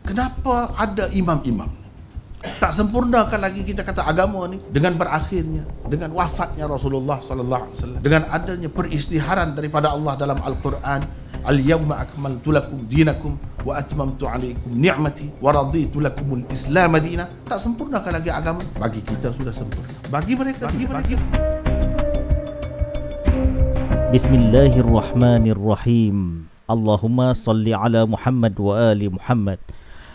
Kenapa ada imam-imam? Tak sempurnakan lagi kita kata agama ni dengan berakhirnya, dengan wafatnya Rasulullah sallallahu alaihi wasallam, dengan adanya peristiharan daripada Allah dalam Al-Quran, al-yawma akmaltu lakum dinakum wa atmamtu alaikum ni'mati wa raditu lakumul Islam madina. Tak sempurnakan lagi agama. Bagi kita sudah sempurna. Bagi mereka Bismillahirrahmanirrahim. Allahumma salli ala Muhammad wa ali Muhammad.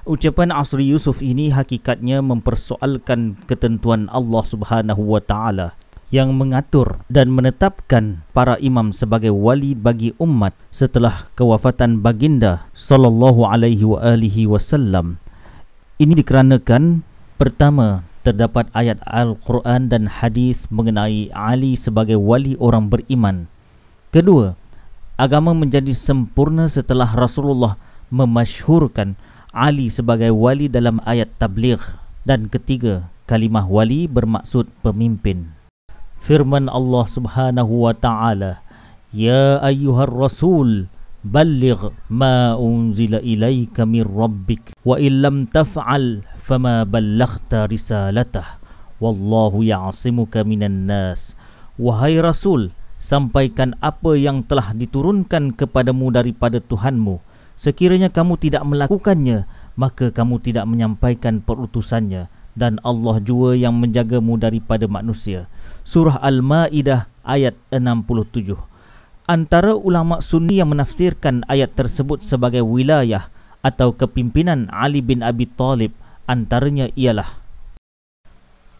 Ucapan Asri Yusuf ini hakikatnya mempersoalkan ketentuan Allah Subhanahu wa taala yang mengatur dan menetapkan para imam sebagai wali bagi umat setelah kewafatan baginda sallallahu alaihi wa alihi wasallam. Ini dikarenakan pertama, terdapat ayat Al-Quran dan hadis mengenai Ali sebagai wali orang beriman. Kedua, agama menjadi sempurna setelah Rasulullah memasyhurkan Ali sebagai wali dalam ayat tabligh. Dan ketiga, kalimah wali bermaksud pemimpin. Firman Allah Subhanahu wa taala, "Ya ayyuhar rasul, balligh ma unzila ilaika min rabbik wa illam taf'al fama ballaghta risalatah wallahu ya'simuka minan nas." Wahai Rasul, sampaikan apa yang telah diturunkan kepadamu daripada Tuhanmu. Sekiranya kamu tidak melakukannya, maka kamu tidak menyampaikan perutusannya, dan Allah jua yang menjagamu daripada manusia. Surah Al-Ma'idah ayat 67. Antara ulama sunni yang menafsirkan ayat tersebut sebagai wilayah atau kepimpinan Ali bin Abi Talib antaranya ialah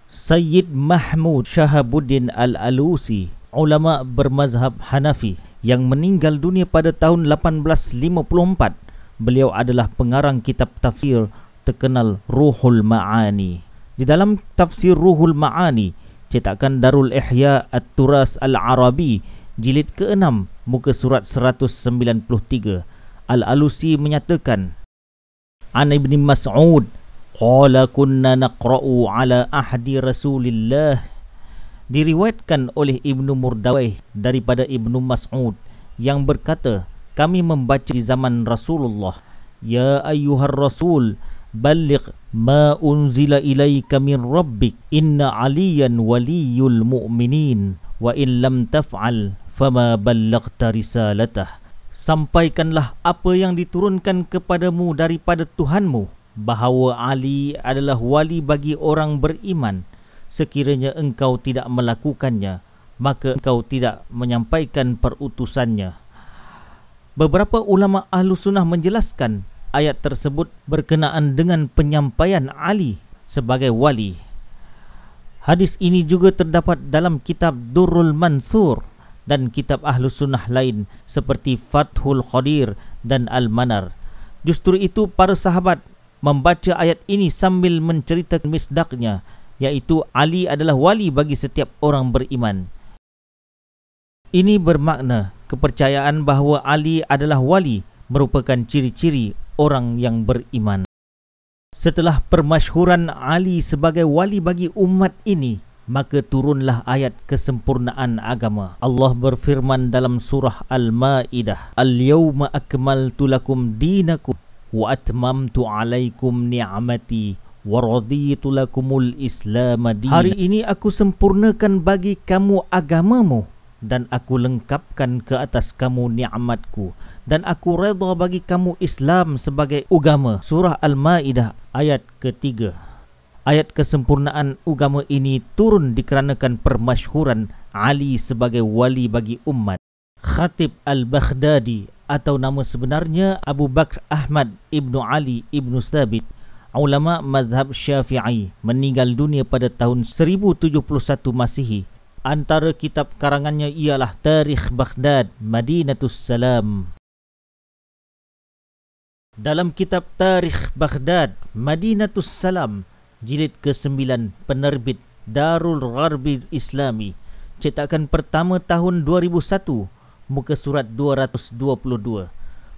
Sayyid Mahmud Shahabuddin Al-Alusi, ulama bermazhab Hanafi yang meninggal dunia pada tahun 1854. Beliau adalah pengarang kitab tafsir terkenal Ruhul Ma'ani. Di dalam tafsir Ruhul Ma'ani, cetakan Darul Ihya At-Turas Al-Arabi, jilid ke-6, muka surat 193, Al-Alusi menyatakan, An Ibn Mas'ud, qala kunna naqra'u ala ahdi Rasulillah. Diriwayatkan oleh Ibnu Murdawai daripada Ibnu Mas'ud yang berkata, kami membaca di zaman Rasulullah, Ya ayyuhar rasul, balligh ma unzila ilaika min rabbik, inna aliyan waliyul mu'minin, wa in lam taf'al fama ballaghta risalatah. Sampaikanlah apa yang diturunkan kepadamu daripada Tuhanmu, bahawa Ali adalah wali bagi orang beriman. Sekiranya engkau tidak melakukannya, maka engkau tidak menyampaikan perutusannya. Beberapa ulama ahlu sunnah menjelaskan ayat tersebut berkenaan dengan penyampaian Ali sebagai wali. Hadis ini juga terdapat dalam kitab Durrul Mansur dan kitab ahlu sunnah lain seperti Fathul Qadir dan Al-Manar. Justru itu para sahabat membaca ayat ini sambil menceritakan misdaknya, iaitu Ali adalah wali bagi setiap orang beriman. Ini bermakna kepercayaan bahawa Ali adalah wali merupakan ciri-ciri orang yang beriman. Setelah permasyhuran Ali sebagai wali bagi umat ini, maka turunlah ayat kesempurnaan agama. Allah berfirman dalam surah Al-Ma'idah, Al-yawma akmaltu lakum dinakum wa atmamtu alaikum ni'mati wa raditu lakumul Islam madina. Hari ini aku sempurnakan bagi kamu agamamu dan aku lengkapkan ke atas kamu nikmatku dan aku redha bagi kamu Islam sebagai agama. Surah Al-Maidah ayat ketiga. Ayat kesempurnaan agama ini turun dikarenakan permasyhuran Ali sebagai wali bagi umat. Khatib Al-Baghdadi atau nama sebenarnya Abu Bakr Ahmad Ibnu Ali Ibnu Thabit, ulama mazhab Syafi'i, meninggal dunia pada tahun 1071 Masihi. Antara kitab karangannya ialah Tarikh Baghdad Madinatus Salam. Dalam kitab Tarikh Baghdad Madinatus Salam, jilid ke-9, penerbit Darul Gharbi Islami, cetakan pertama tahun 2001, muka surat 222.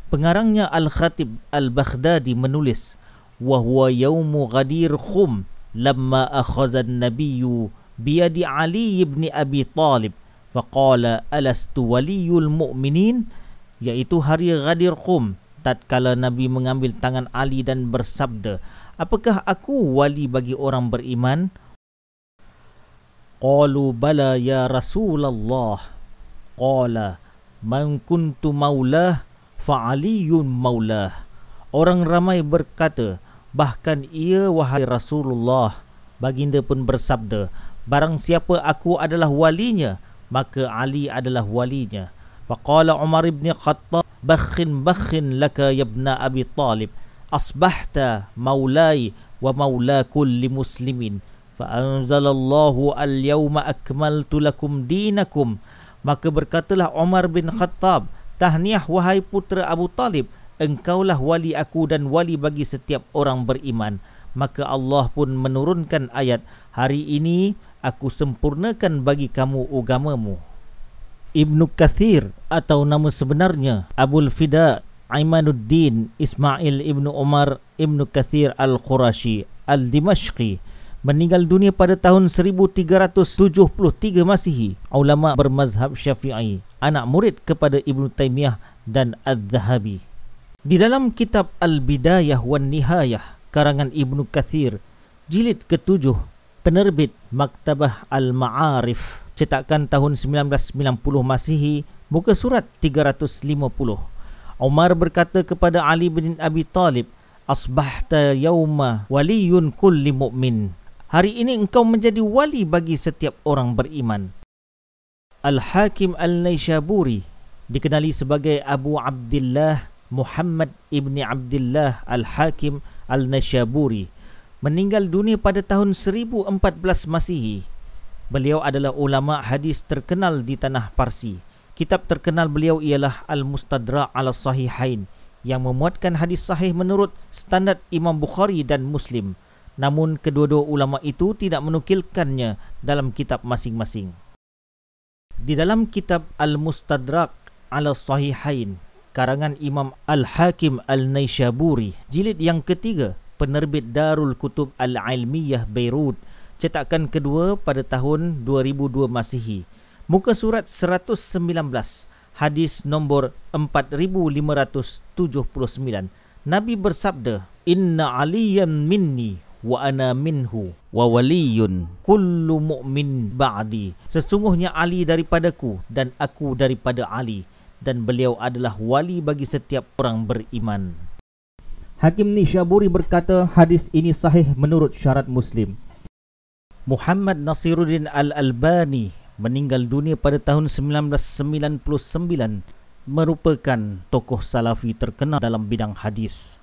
Pengarangnya Al-Khatib Al-Baghdadi menulis, وهو يوم غدير خم لما أخذ النبي بيد علي بن أبي طالب فقال ألست ولي المؤمنين, yaitu hari Ghadir Qum, tatkala Nabi mengambil tangan Ali dan bersabda, "Apakah aku wali bagi orang beriman?" Qalu bala ya Rasulullah. Qala man kuntu maulah fa aliyun maulah. Orang ramai berkata, "Bahkan ia wahai Rasulullah." Baginda pun bersabda, "Barang siapa aku adalah walinya, maka Ali adalah walinya." Faqala Umar ibn Khattab, "Bakhin laka ya ibna Abi Talib, asbahta maulai wa maula kulli muslimin. Fa'anzalallahu al-yawma akmaltu lakum dinakum." Maka berkatalah Umar bin Khattab, "Tahniah wahai putera Abu Talib, engkaulah wali aku dan wali bagi setiap orang beriman." Maka Allah pun menurunkan ayat, "Hari ini aku sempurnakan bagi kamu agamamu." Ibnu Kathir atau nama sebenarnya Abul Fida Aimanuddin Ismail Ibnu Umar Ibnu Kathir Al-Qurashi Al-Dimashqi meninggal dunia pada tahun 1373 Masihi. Ulama bermazhab Syafi'i, anak murid kepada Ibnu Taimiyah dan Az-Zahabi. Di dalam kitab Al-Bidayah wan Nihayah karangan Ibnu Kathir, jilid ke-7, penerbit Maktabah Al-Ma'arif, cetakan tahun 1990 Masihi, muka surat 350. Umar berkata kepada Ali bin Abi Talib, "Asbahta yauma waliyun kulli mu'min." Hari ini engkau menjadi wali bagi setiap orang beriman. Al-Hakim Al-Naishaburi dikenali sebagai Abu Abdillah Muhammad ibni Abdillah Al-Hakim Al-Naishaburi meninggal dunia pada tahun 1014 Masihi. Beliau adalah ulama hadis terkenal di tanah Parsi. Kitab terkenal beliau ialah Al-Mustadrak ala Sahihain yang memuatkan hadis sahih menurut standard Imam Bukhari dan Muslim. Namun kedua-dua ulama itu tidak menukilkannya dalam kitab masing-masing. Di dalam kitab Al-Mustadrak ala Sahihain karangan Imam Al-Hakim Al-Naishaburi, jilid yang ketiga, penerbit Darul Kutub Al-Ilmiyah Beirut, cetakan kedua pada tahun 2002 Masihi, muka surat 119, hadis nombor 4579. Nabi bersabda, "Inna aliyan minni wa ana minhu wa waliyun kullu mu'min ba'di." Sesungguhnya Ali daripadaku dan aku daripada Ali, dan beliau adalah wali bagi setiap orang beriman. Hakim Nishaburi berkata, hadis ini sahih menurut syarat Muslim. Muhammad Nasiruddin Al-Albani meninggal dunia pada tahun 1999, merupakan tokoh salafi terkenal dalam bidang hadis.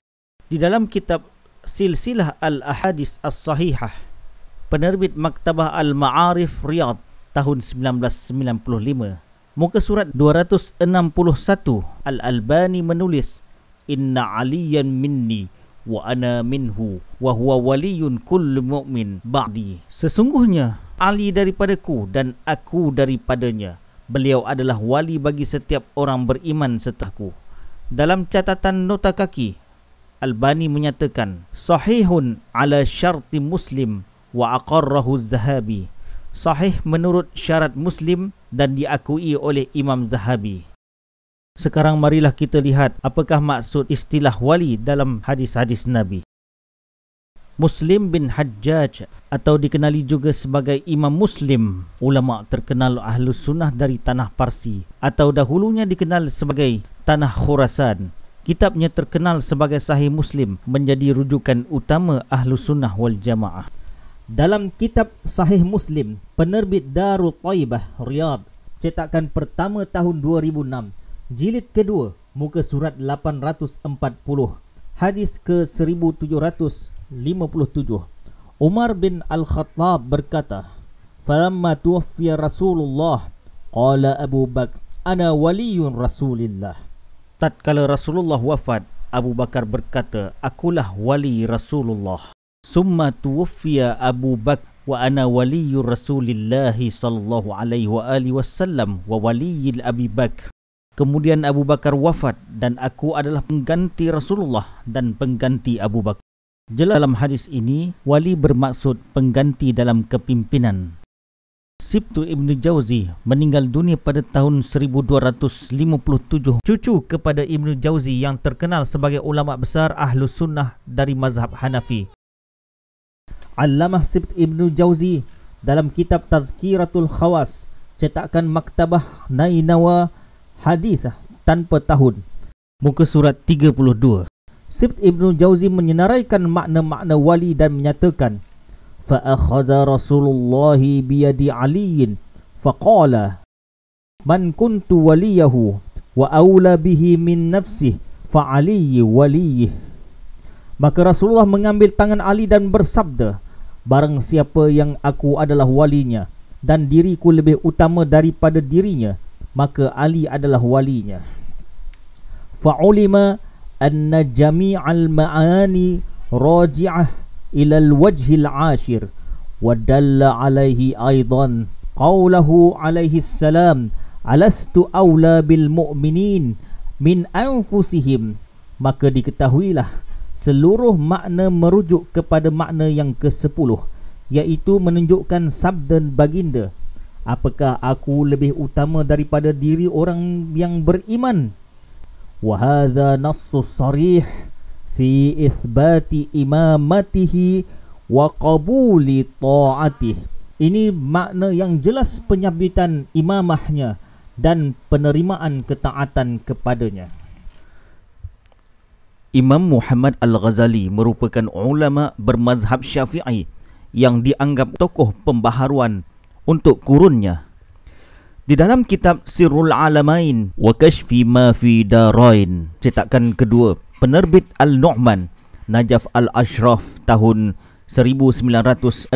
Di dalam kitab Silsilah Al-Ahadis As-Sahihah, penerbit Maktabah Al-Ma'arif Riyadh tahun 1995, muka surat 261, Al-Albani menulis, "Inna aliyan minni wa ana minhu wa huwa waliyun kulli mu'min ba'di." Sesungguhnya Ali daripadaku dan aku daripadanya. Beliau adalah wali bagi setiap orang beriman setelahku. Dalam catatan nota kaki, Albani menyatakan, "Sahihun ala syarti Muslim wa aqarrahu Az-Zahabi." Sahih menurut syarat Muslim dan diakui oleh Imam Zahabi. Sekarang marilah kita lihat apakah maksud istilah wali dalam hadis-hadis Nabi. Muslim bin Hajjaj atau dikenali juga sebagai Imam Muslim, ulama terkenal Ahlus Sunnah dari tanah Parsi atau dahulunya dikenal sebagai tanah Khurasan. Kitabnya terkenal sebagai Sahih Muslim, menjadi rujukan utama Ahlus Sunnah wal Jamaah. Dalam kitab Sahih Muslim, penerbit Darul Taibah Riyadh, cetakan pertama tahun 2006, jilid kedua, muka surat 840, hadis ke 1757. Umar bin Al-Khattab berkata, "Falamma tuwaffiya Rasulullah, qala Abu Bakar, ana waliyun Rasulillah." Tatkala Rasulullah wafat, Abu Bakar berkata, "Akulah wali Rasulullah." Summa tuwaffiya Abu Bakar wa ana waliyur Rasulillah sallallahu alaihi wa alihi wasallam wa waliyil Abi Bakar. Kemudian Abu Bakar wafat dan aku adalah pengganti Rasulullah dan pengganti Abu Bakar. Jelas dalam hadis ini, wali bermaksud pengganti dalam kepimpinan. Sibtu Ibnu Jauzi meninggal dunia pada tahun 1257. Cucu kepada Ibnu Jauzi yang terkenal sebagai ulama besar Ahlus Sunnah dari mazhab Hanafi. Allamah Sibt Ibnu Jauzi dalam kitab Tazkiratul Khawas, cetakan Maktabah Nainawa Hadithah tanpa tahun, muka surat 32. Sibt Ibnu Jauzi menyenaraikan makna-makna wali dan menyatakan, فأخذ رسول الله بيد علي فقال من كنت وليه وأولى به من نفسه فعلي وليه. Maka Rasulullah mengambil tangan Ali dan bersabda, barang siapa yang aku adalah walinya dan diriku lebih utama daripada dirinya, maka Ali adalah walinya. Fa'ulima anna jami'al ma'ani raji'ah ila al-wajhil 'ashir wa dalla 'alaihi aidan qawluhu 'alaihi salam alastu aula bil mu'minin min anfusihim. Maka diketahuilah seluruh makna merujuk kepada makna yang ke-10, iaitu menunjukkan sabda baginda, apakah aku lebih utama daripada diri orang yang beriman. Wa hadha nassus sarih fi ithbati imamatihi wa qabuli ta'atih. Ini makna yang jelas penyabitan imamahnya dan penerimaan ketaatan kepadanya. Imam Muhammad Al-Ghazali merupakan ulama bermazhab Syafi'i yang dianggap tokoh pembaharuan untuk kurunnya. Di dalam kitab Sirrul Alamain wa Kashfi ma fi Darain, cetakan kedua penerbit Al-Nu'man, Najaf Al-Ashraf, tahun 1965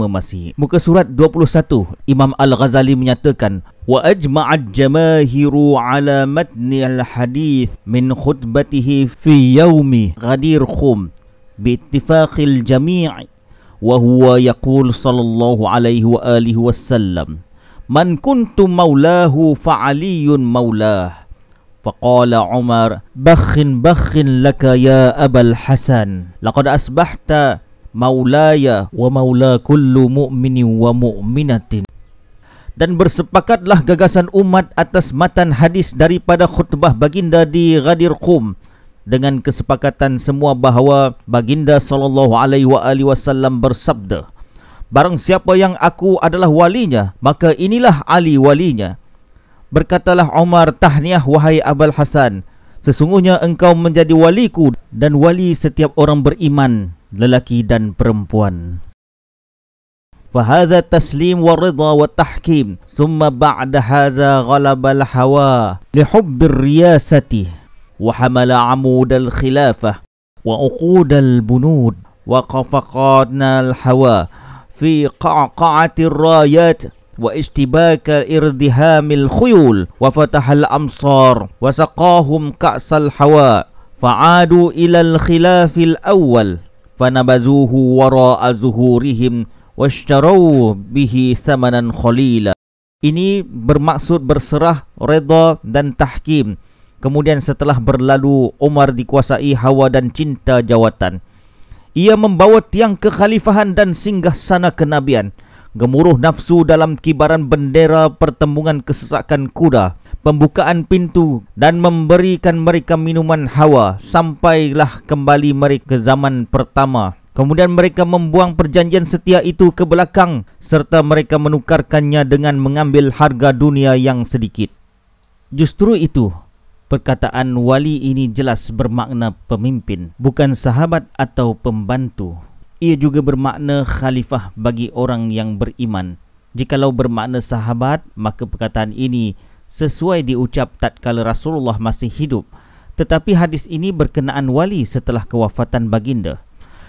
Masihi, muka surat 21, Imam Al-Ghazali menyatakan, wa ajma'at jamahiru ala matni al-hadith min khutbatihi fi yaumi Ghadir Khum bi ittifaqil jami' wa huwa yaqul sallallahu alaihi wa alihi wasallam, man kuntu maulahu fa aliyun maulah. Faqala Umar, bakhin laka ya Abal Hasan, laqad asbahta maulaya wa maula kullu mu'minin wa mu'minatin. Dan bersepakatlah gagasan umat atas matan hadis daripada khutbah baginda di Ghadir Qum dengan kesepakatan semua bahawa baginda sallallahu alaihi wasallam bersabda, barang siapa yang aku adalah walinya, maka inilah Ali walinya. Berkatalah Umar, tahniah wahai Abul Hasan, sesungguhnya engkau menjadi waliku dan wali setiap orang beriman, lelaki dan perempuan. Fahadha taslim wa ridha wa tahkim, thumma ba'da hadha ghalaba al-hawa lihubbir riyasati wa hamala amud al-khilafah wa uqud al-bunud wa qafaqadna al-hawa fi qa'qa'ati ar-rayat wa istibaka irdihamil khuyul wa fatahal amsar wa saqahum ka'sal hawa fa'adu ilal khilafil awwal fanabazuhu wara'a zuhurihim washtarau bihi thamanan khalila. Ini bermaksud berserah, redha dan tahkim. Kemudian setelah berlalu, Umar dikuasai hawa dan cinta jawatan. Ia membawa tiang kekhalifahan dan singgah sana kenabian, gemuruh nafsu dalam kibaran bendera pertembungan kesesakan kuda, pembukaan pintu dan memberikan mereka minuman hawa, sampailah kembali mereka ke zaman pertama. Kemudian mereka membuang perjanjian setia itu ke belakang, serta mereka menukarkannya dengan mengambil harga dunia yang sedikit. Justru itu, perkataan wali ini jelas bermakna pemimpin, bukan sahabat atau pembantu. Ia juga bermakna khalifah bagi orang yang beriman. Jikalau bermakna sahabat, maka perkataan ini sesuai diucap tatkala Rasulullah masih hidup. Tetapi hadis ini berkenaan wali setelah kewafatan baginda.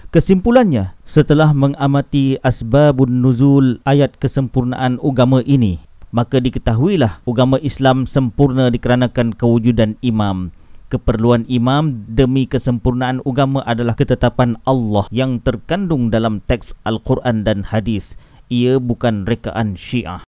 Kesimpulannya, setelah mengamati asbabun nuzul ayat kesempurnaan agama ini, maka diketahuilah agama Islam sempurna dikarenakan kewujudan imam. Keperluan imam demi kesempurnaan agama adalah ketetapan Allah yang terkandung dalam teks Al-Quran dan hadis. Ia bukan rekaan Syiah.